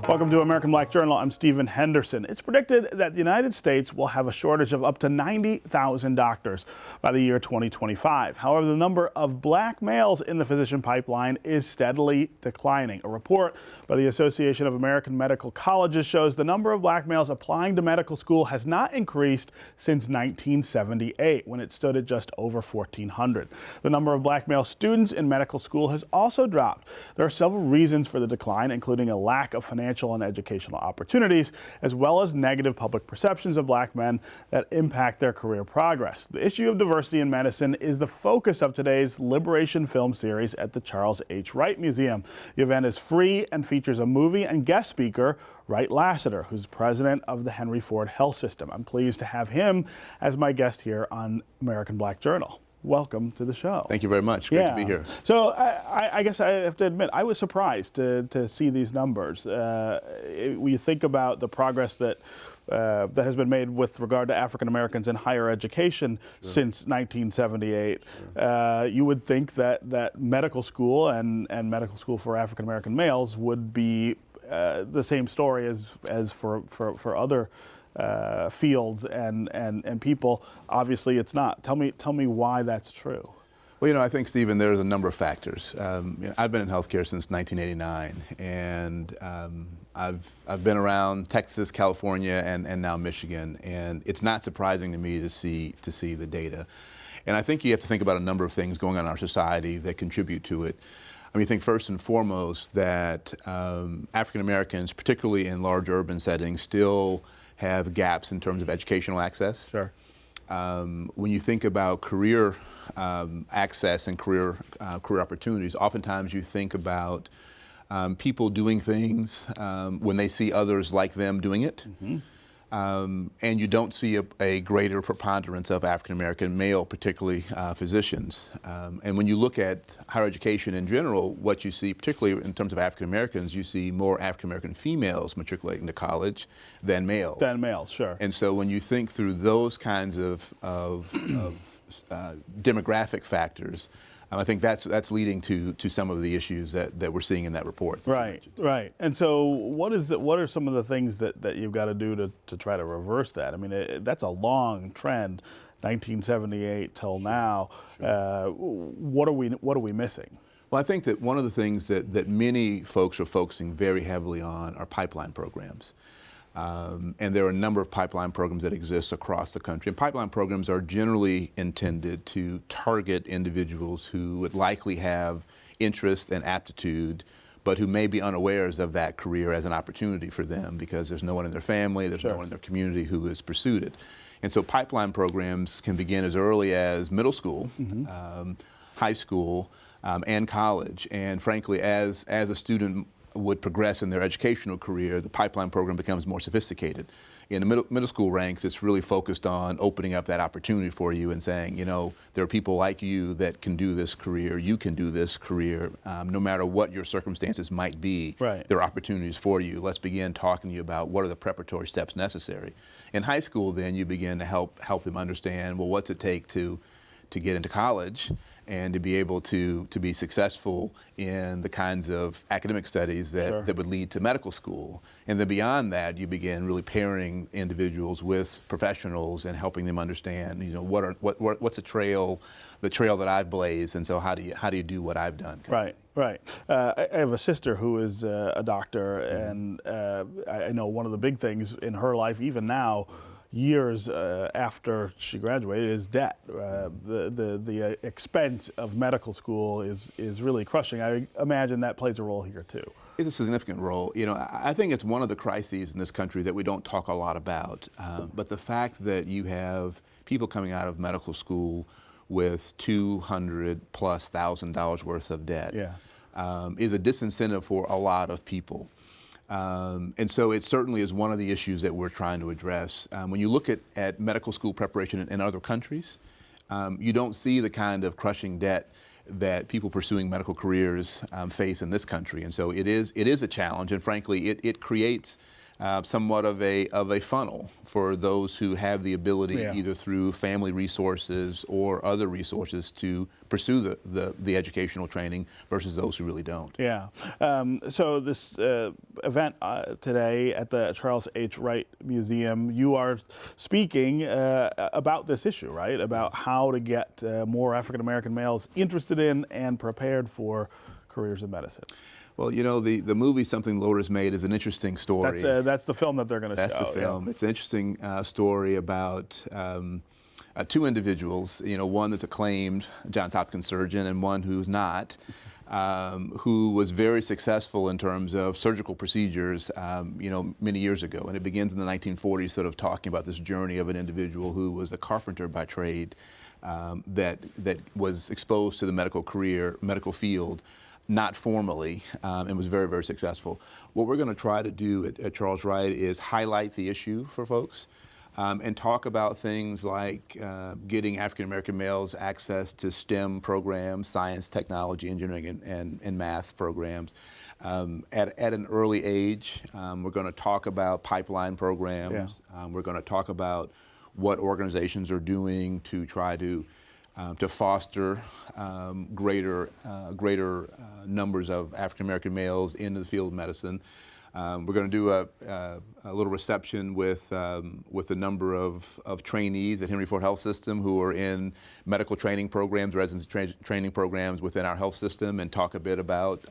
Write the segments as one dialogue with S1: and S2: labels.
S1: Welcome to American Black Journal. I'm Stephen Henderson. It's predicted that the United States will have a shortage of up to 90,000 doctors by the year 2025. However, the number of black males in the physician pipeline is steadily declining. A report by the Association of American Medical Colleges shows the number of black males applying to medical school has not increased since 1978, when it stood at just over 1,400. The number of black male students in medical school has also dropped. There are several reasons for the decline, including a lack of financial and educational opportunities, as well as negative public perceptions of black men that impact their career progress. The issue of diversity in medicine is the focus of today's Liberation film series at the Charles H. Wright Museum. The event is free and features a movie and guest speaker, Wright Lassiter, who's president of the Henry Ford Health System. I'm pleased to have him as my guest here on American Black Journal. Welcome to the show.
S2: Thank you very much. Great to be here.
S1: So I guess I have to admit, I was surprised to see these numbers. When you think about the progress that has been made with regard to African Americans in higher education since 1978, you would think that medical school and medical school for African American males would be the same story as for other fields and people. Obviously it's not. Tell me why that's true.
S2: Well, I think, Stephen, there's a number of factors. I've been in healthcare since 1989, and I've been around Texas, California, and now Michigan, and it's not surprising to me to see the data. And I think you have to think about a number of things going on in our society that contribute to it. I think first and foremost that African Americans, particularly in large urban settings, still have gaps in terms of educational access.
S1: Sure.
S2: When you think about career access and career opportunities, oftentimes you think about people doing things when they see others like them doing it. Mm-hmm. And you don't see a greater preponderance of African American male, particularly physicians. And when you look at higher education in general, what you see, particularly in terms of African Americans, you see more African American females matriculating to college than males.
S1: Than males, sure.
S2: And so when you think through those kinds of demographic factors, I think that's leading to some of the issues that we're seeing in that report.
S1: Right, right. And so what are some of the things that you've got to do to try to reverse that? I mean, that's a long trend, 1978 till now. Sure. What are we missing?
S2: Well, I think that one of the things that many folks are focusing very heavily on are pipeline programs. And there are a number of pipeline programs that exist across the country. And pipeline programs are generally intended to target individuals who would likely have interest and aptitude, but who may be unawares of that career as an opportunity for them because there's no one in their family, there's no one in their community who has pursued it. And so pipeline programs can begin as early as middle school, high school, and college. And frankly, as a student would progress in their educational career, the pipeline program becomes more sophisticated. In the middle school ranks, it's really focused on opening up that opportunity for you and saying, there are people like you that can do this career, you can do this career, no matter what your circumstances might be.
S1: Right.
S2: There are opportunities for you. Let's begin talking to you about what are the preparatory steps necessary. In high school, then, you begin to help them understand, well, what's it take to get into college and to be able to be successful in the kinds of academic studies that would lead to medical school. And then beyond that, you begin really pairing individuals with professionals and helping them understand, what's the trail that I've blazed, and so how do you do what I've done?
S1: Right, right. I have a sister who is a doctor, and I know one of the big things in her life, even now, years after she graduated, is debt. The expense of medical school is really crushing. I imagine that plays a role here too.
S2: It's a significant role. I think it's one of the crises in this country that we don't talk a lot about. But the fact that you have people coming out of medical school with $200,000+ worth of debt is a disincentive for a lot of people. And so it certainly is one of the issues that we're trying to address. When you look at medical school preparation in other countries, you don't see the kind of crushing debt that people pursuing medical careers face in this country. And so it is a challenge, and frankly, it creates somewhat of a funnel for those who have the ability, either through family resources or other resources, to pursue the educational training versus those who really don't.
S1: Yeah. So this event today at the Charles H. Wright Museum, you are speaking about this issue, right? About how to get more African American males interested in and prepared for careers in medicine.
S2: Well, you know, the movie Something the Lord Has Made is an interesting story.
S1: That's the film that they're going to show.
S2: That's the film. Yeah. It's an interesting story about two individuals, you know, one that's acclaimed Johns Hopkins surgeon and one who's not, who was very successful in terms of surgical procedures, you know, many years ago. And it begins in the 1940s, sort of talking about this journey of an individual who was a carpenter by trade, that was exposed to the medical field, not formally, and was very, very successful. What we're going to try to do at Charles Wright is highlight the issue for folks, and talk about things like getting African American males access to STEM programs, science, technology, engineering, and math programs at an early age. We're going to talk about pipeline programs. Yeah. We're going to talk about what organizations are doing to try to foster greater numbers of African American males into the field of medicine. We're going to do a little reception with a number of trainees at Henry Ford Health System who are in medical training programs, residency training programs within our health system, and talk a bit about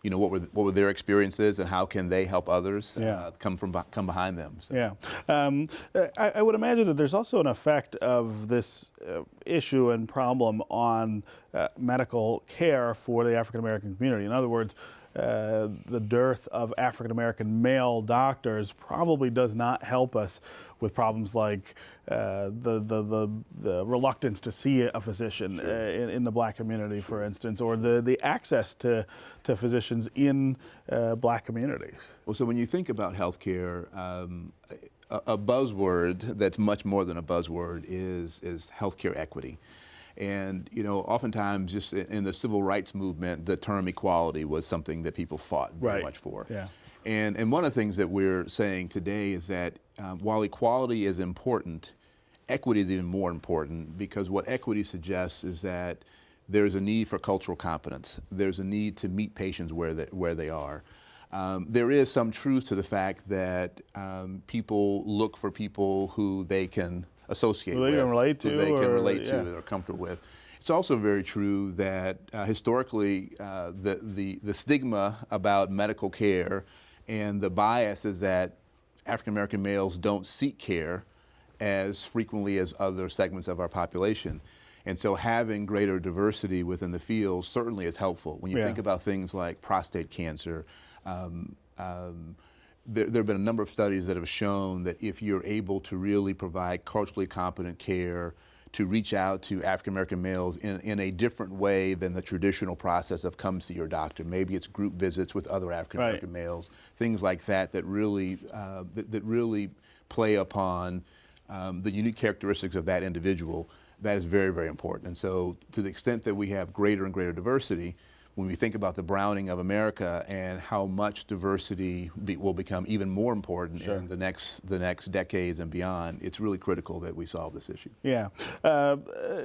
S2: you know, what were their experiences and how can they help others come behind them. So.
S1: Yeah, I would imagine that there's also an effect of this issue and problem on medical care for the African American community. In other words, the dearth of African American male doctors probably does not help us with problems like the reluctance to see a physician in the black community, for instance, or the access to physicians in black communities.
S2: Well, so when you think about healthcare, a buzzword that's much more than a buzzword is healthcare equity. And, you know, oftentimes just in the civil rights movement, the term equality was something that people fought very much for.
S1: Yeah.
S2: And one of the things that we're saying today is that while equality is important, equity is even more important, because what equity suggests is that there's a need for cultural competence. There's a need to meet patients where they are. There is some truth to the fact that people look for people who they can associate with,
S1: who they can relate to,
S2: that are comfortable with. It's also very true that historically the stigma about medical care and the bias is that African American males don't seek care as frequently as other segments of our population. And so having greater diversity within the field certainly is helpful. When you think about things like prostate cancer, there have been a number of studies that have shown that if you're able to really provide culturally competent care, to reach out to African American males in a different way than the traditional process of come see your doctor. Maybe it's group visits with other African American males, things like that really play upon the unique characteristics of that individual. That is very, very important. And so to the extent that we have greater and greater diversity, when we think about the browning of America and how much diversity will become even more important in the next decades and beyond, it's really critical that we solve this issue.
S1: Yeah.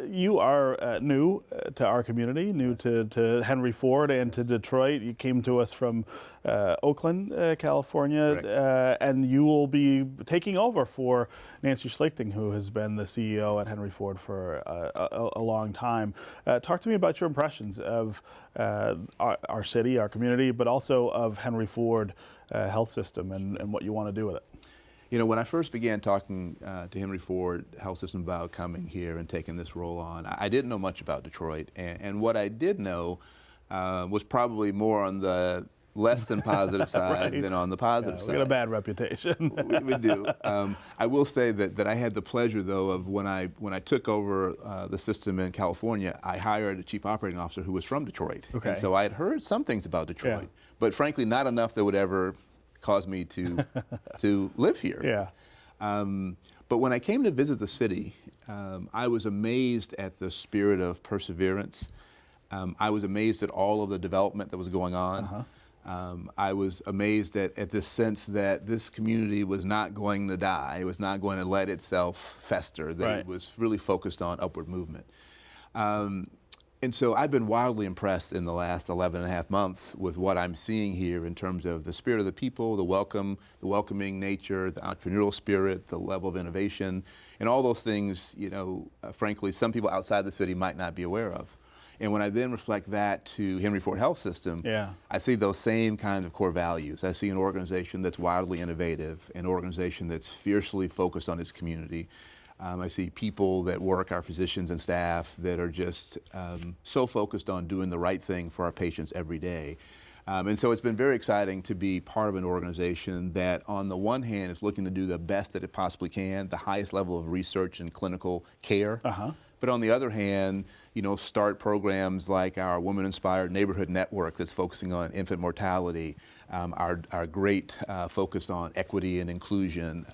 S1: You are new to our community, new to Henry Ford and to Detroit. You came to us from Oakland, California, and you will be taking over for Nancy Schlichting, who has been the CEO at Henry Ford for a long time. Talk to me about your impressions of our city, our community, but also of Henry Ford health system and what you want to do with it.
S2: You know, when I first began talking to Henry Ford Health System about coming here and taking this role on, I didn't know much about Detroit. And what I did know was probably more on the less than positive side than on the positive side.
S1: We got a bad reputation.
S2: we do. I will say that I had the pleasure, though, of when I took over the system in California, I hired a chief operating officer who was from Detroit.
S1: Okay.
S2: And so I had heard some things about Detroit, but frankly, not enough that would ever cause me to live here.
S1: Yeah.
S2: But when I came to visit the city, I was amazed at the spirit of perseverance. I was amazed at all of the development that was going on. I was amazed at this sense that this community was not going to die. It was not going to let itself fester, that it was really focused on upward movement. And so I've been wildly impressed in the last 11 and a half months with what I'm seeing here in terms of the spirit of the people, the welcoming nature, the entrepreneurial spirit, the level of innovation, and all those things, you know, frankly, some people outside the city might not be aware of. And when I then reflect that to Henry Ford Health System, I see those same kinds of core values. I see an organization that's wildly innovative, an organization that's fiercely focused on its community. I see people that work, our physicians and staff, that are just so focused on doing the right thing for our patients every day. And so it's been very exciting to be part of an organization that, on the one hand, is looking to do the best that it possibly can, the highest level of research and clinical care. But on the other hand, you know, start programs like our Women-Inspired Neighborhood Network that's focusing on infant mortality, our great focus on equity and inclusion.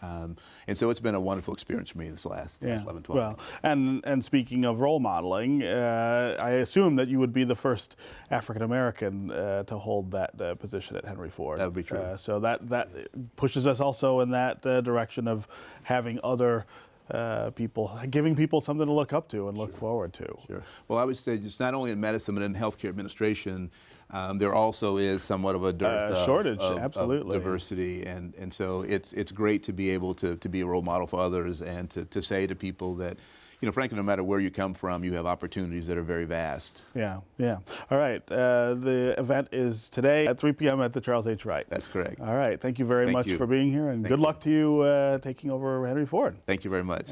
S2: And so it's been a wonderful experience for me this last 11, 12
S1: Well, and speaking of role modeling, I assume that you would be the first African-American to hold that position at Henry Ford.
S2: That would be true.
S1: So that pushes us also in that direction of having other people, giving people something to look up to and look forward to.
S2: Sure. Well, I would say just not only in medicine, but in healthcare administration, there also is somewhat of a dearth
S1: shortage,
S2: of
S1: absolutely,
S2: diversity, and so it's great to be able to be a role model for others and to say to people that, you know, frankly, no matter where you come from, you have opportunities that are very vast.
S1: Yeah. All right. The event is today at 3 p.m. at the Charles H. Wright.
S2: That's correct.
S1: All right. Thank you very much for being here, and good luck to you taking over Henry Ford.
S2: Thank you very much.